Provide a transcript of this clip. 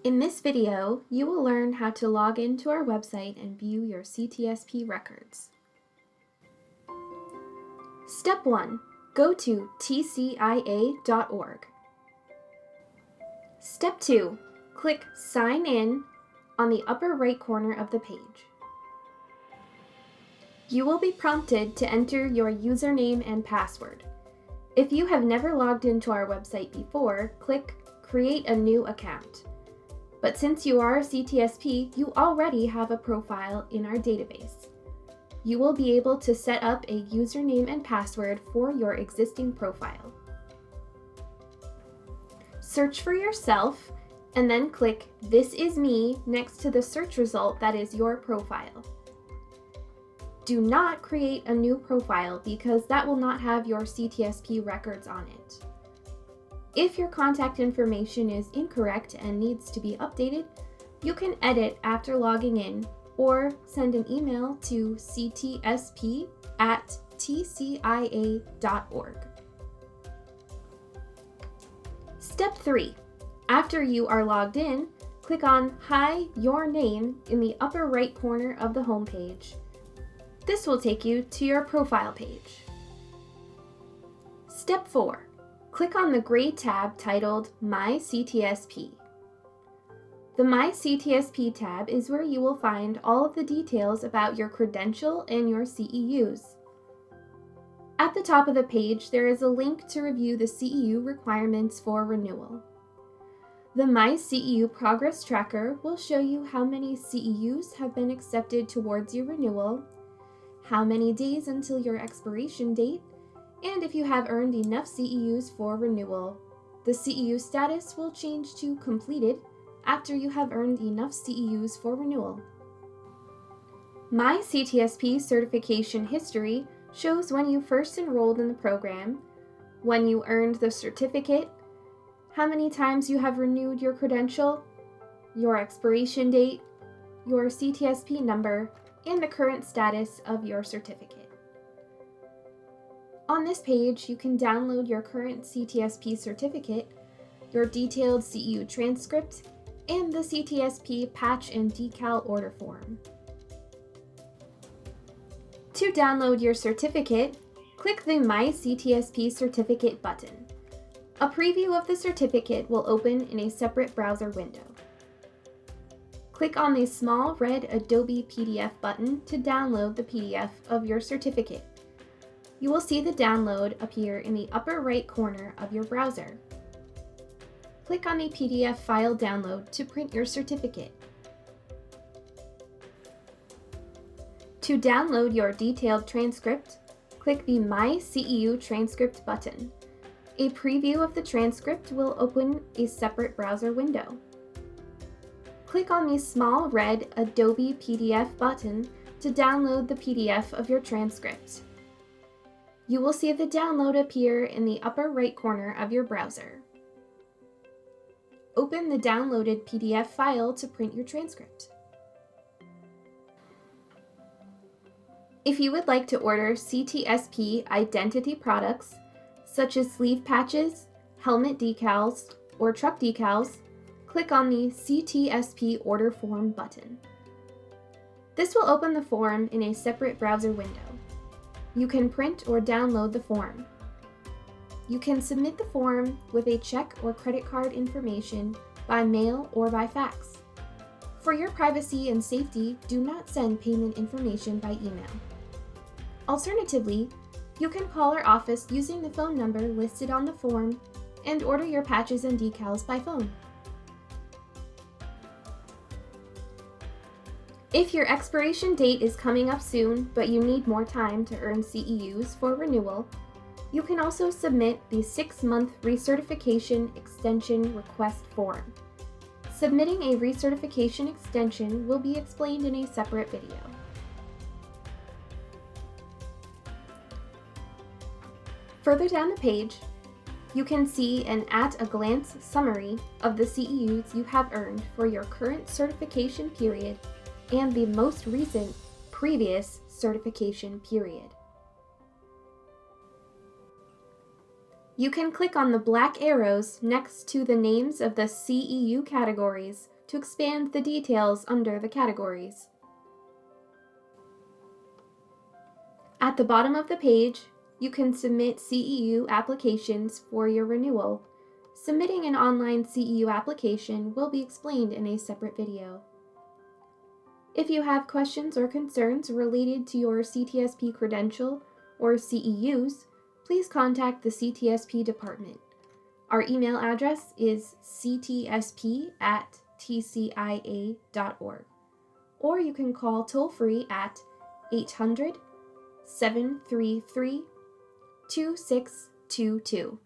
In this video, you will learn how to log into our website and view your Ctsp records. Step 1. Go to tcia.org. Step 2. Click Sign In on the upper right corner of the page. You will be prompted to enter your username and password. If you have never logged into our website before, click Create a New Account. But since you are a Ctsp, you already have a profile in our database. You will be able to set up a username and password for your existing profile. Search for yourself and then click This is me next to the search result that is your profile. Do not create a new profile because that will not have your Ctsp records on it. If your contact information is incorrect and needs to be updated, you can edit after logging in or send an email to ctsp@tcia.org. Step 3. After you are logged in, click on Hi, Your Name in the upper right corner of the home page. This will take you to your profile page. Step 4. Click on the gray tab titled My Ctsp. The My Ctsp tab is where you will find all of the details about your credential and your CEUs. At the top of the page, there is a link to review the CEU requirements for renewal. The My CEU Progress Tracker will show you how many CEUs have been accepted towards your renewal, how many days until your expiration date, and if you have earned enough CEUs for renewal. The CEU status will change to completed after you have earned enough CEUs for renewal. My Ctsp certification history shows when you first enrolled in the program, when you earned the certificate, how many times you have renewed your credential, your expiration date, your Ctsp number, and the current status of your certificate. On this page, you can download your current Ctsp certificate, your detailed CEU transcript, and the Ctsp patch and decal order form. To download your certificate, click the My Ctsp Certificate button. A preview of the certificate will open in a separate browser window. Click on the small red Adobe PDF button to download the PDF of your certificate. You will see the download appear in the upper right corner of your browser. Click on the PDF file download to print your certificate. To download your detailed transcript, click the My CEU Transcript button. A preview of the transcript will open a separate browser window. Click on the small red Adobe PDF button to download the PDF of your transcript. You will see the download appear in the upper right corner of your browser. Open the downloaded PDF file to print your transcript. If you would like to order Ctsp identity products, such as sleeve patches, helmet decals, or truck decals, click on the Ctsp Order Form button. This will open the form in a separate browser window. You can print or download the form. You can submit the form with a check or credit card information by mail or by fax. For your privacy and safety, do not send payment information by email. Alternatively, you can call our office using the phone number listed on the form and order your patches and decals by phone. If your expiration date is coming up soon, but you need more time to earn CEUs for renewal, you can also submit the 6-month recertification extension request form. Submitting a recertification extension will be explained in a separate video. Further down the page, you can see an at-a-glance summary of the CEUs you have earned for your current certification period and the most recent previous certification period. You can click on the black arrows next to the names of the CEU categories to expand the details under the categories. At the bottom of the page, you can submit CEU applications for your renewal. Submitting an online CEU application will be explained in a separate video. If you have questions or concerns related to your CTSP credential or CEUs, please contact the CTSP department. Our email address is ctsp@tcia.org, or you can call toll-free at 800-733-2622.